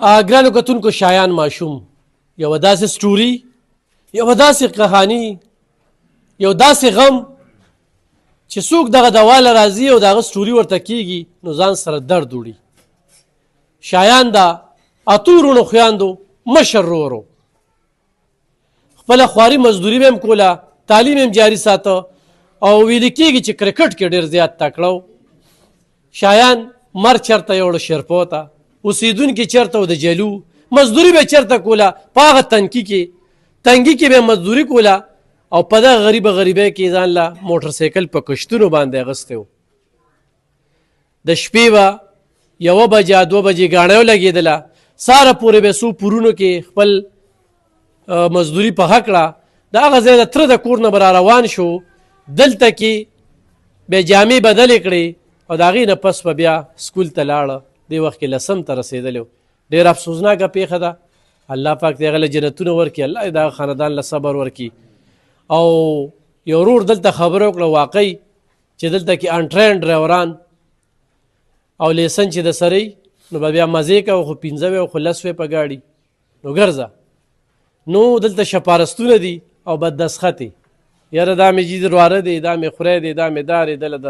ګرانو کتونکو شایان ماشوم یوه داسې سټوري، یوه داسې کهاني، یو داسې غم چې څوک دغه دواله راځي او دغه سټوري ورته کېږي نو ځان سره درد وړي. شایان د اتو وروڼو خویندو مشر ورور، خپله خواري مزدوري به هم کوله، تعلیم هم جاري ساته او ویل کېږي چې کرکټ کې ډېر زیات تکړه و. شایان مر چېرته یوړه شیرپو ته، اوسېدونکي چېرته و د جلو، مزدوري به چېرته کوله په هغه تنګي کې به مزدوري کوله او په دغه غریبۍ کې ځان له موټرسایکل په کشتونو باندې اغوستی و. د شپې به 1 بجه 2 بجې ګاڼۍ ولګېدله، ساره پورې به څو پورونو کې خپل مزدوري په حق کړه. د هغه ځای د تره د کور نه به را روان شو، دلته کې به جامې بدلې کړې او د هغې نه پس به بیا سکول ته لاړه. دې وخت کې 10م ته رسېدلی و. ډېر افسوسناکه پیښه ده. الله پاک دې هغه له جنتونه ورکړي، الله دې دغه خاندان له صبر ورکړي. او یو ورور دلته خبره وکړه واقعي چې دلته کې انټرین ډرایوران او لیسن چې د سره نو به بیا مزې کوه، خو 15 وې خو 10 وې په ګاډي نو ګرځه. نو دلته شپارستونه دي او بددستخط یاره دا مې جي واره دی، دا مې خورۍ دی، دا مې دار دی، دله د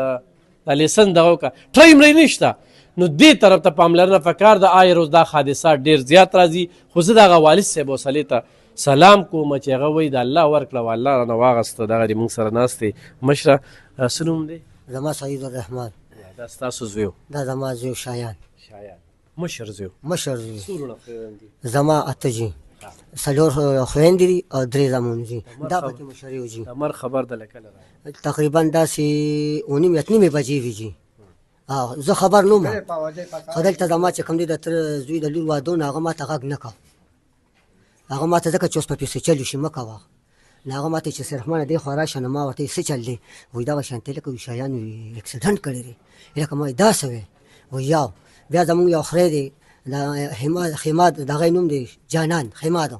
لیسن دغه وکړه. ټریم نشته. نو دې طرف ته پاملرنه پکار ده. آی روز دا حادثات ډېر زیات راځي، خو زه د هغه والد صاحب حوصلې ته سلام کوم چې هغه وایي د الله ورکړه او الله رانه واغسته. دغه دې موږ سره ناست دی. مشره څه نوم دی؟ زما سعید الرحمن. دا ستاسو زوی و؟ دا زما زوی شایان. مشر زوی. څو وروڼه خویندې؟ زما 8 جي، 4 خویندې دي او 3 زامن دي. دا پکې مشرې و جي. د مر خبر دله کله راغی؟ تقریبا داسې 9:30 بجې وي جي. زه خبر نه وم، خو دلته زما چې کوم دی د تره زوی د لور واده و نو هغه ما ته غږ نه کوه. هغه ما ته ځکه چې اوس په پیسې چل وشي مه کوه. نو هغه ما ته چې صرفمنه دی خوا راشه. نو ما ورته څه چل دی؟ وایي دغه شانتې لکه وي شایان اکسیډنټ کړی دی. لکه ما وایي دا څه وی؟ وایي یو بیا زمونږ یو خری دی د خیماد، د هغې نوم دی جانان خیماد،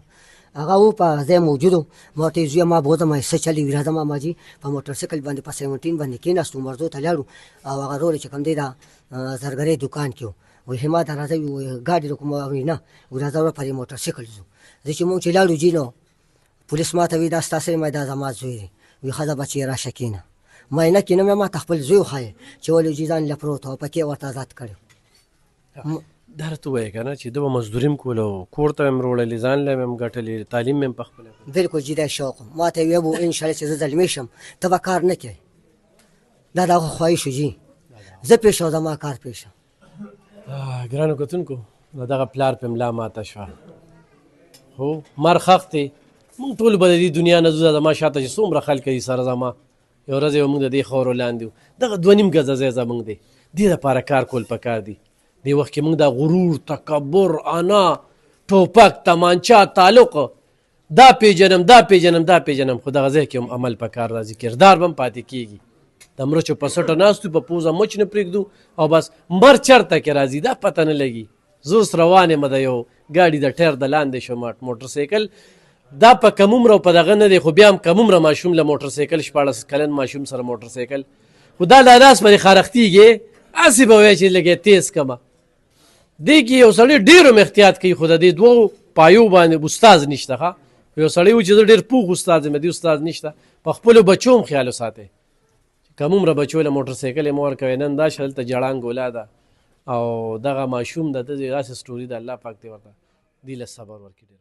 هغه و په ځای موجود و. ما ورته ویل زویه ما بوځم څه چل وي؟ راځه ما جي په موټرسایکل باندې په 17 باندې کېناستو، مرزو ته لاړو او هغه رور چې کوم دی د زرګرۍ دوکان کې و. وایي حماد راځه ګاډي د کوم؟ وایي نه. وایي راځه ور په موټرسایکل ځو. زه چې مونږ چې لاړو جي نو پولیس ما ته وایي دا ستاسې دی؟ ما دا زما زوی دی. وایي ښځه بچې راشه کېنه. ما یې نه کېنم، ما ته خپل زوی وښایې چې ولې جي ځان له پروت و پکې ورته ازاد کړی. دا راته ووایه که نه چې ده به مزدوري هم کوله او کور ته هم وروړلې، ځان له هم ګټلې، تعلیم هم پخپله. بلکل جي دا شوق ما ته ویې وو انشاءالله چې زه زلمی شم ته به کار نه کوې. دا د هغه خواهش و جي. زه پېښ او زما کار پېښ. ګرانو کتونکو د دغه پلار پې ملا ماته شوه. هو مر خښ دی. مونږ ټول به د دې دنیا نه ځو. زما شاته چې څومره خلک دي سره زما، یو ورځ به مونږ د دې خاورو لاندې وو. دغه 2.5 ګزه ځای زمونږ دی. دې دپاره کار کول پکار دي. دې وخت کې مونږ دا غرور، تکبر، انا، ټوپک، تمانچه، تعلق دا پیژنم خو دغه ځای کې هم عمل پکار راځي. کردار به هم پاتې کېږي. د مرچو په سټه ناستو په پوزه مچ نه پرېږدو او بس مر چرته کې راځي دا پته نه لګي. زه اوس روان یم د یو ګاډي د ټیر د لاندې شوم. موټرسایکل دا په کم عمره او په دغه نه دی، خو بیا هم کم عمره ماشوم له موټرسایکل 14 کلن ماشوم سره موټرسایکل خو دا له لاس باندې خارښتېږي. هسې به وایي چې لږ تیز کمه. دې کې یو سړی ډېر هم احتیاط کوي، خو د دې 2 پایو باندې استاد نشته. ښه یو سړی و چې زه ډېر پوخ استاد یم، دې استاد نشته. په خپلو بچو هم خیال وساتئ. کم عمره بچو له موټرسایکل یې مه ورکوئ. نن دا شل ته جړانګ ولا ده او دغه ماشوم د داسې سټوري د الله پاک دې ورته دې له صبر ورکړي.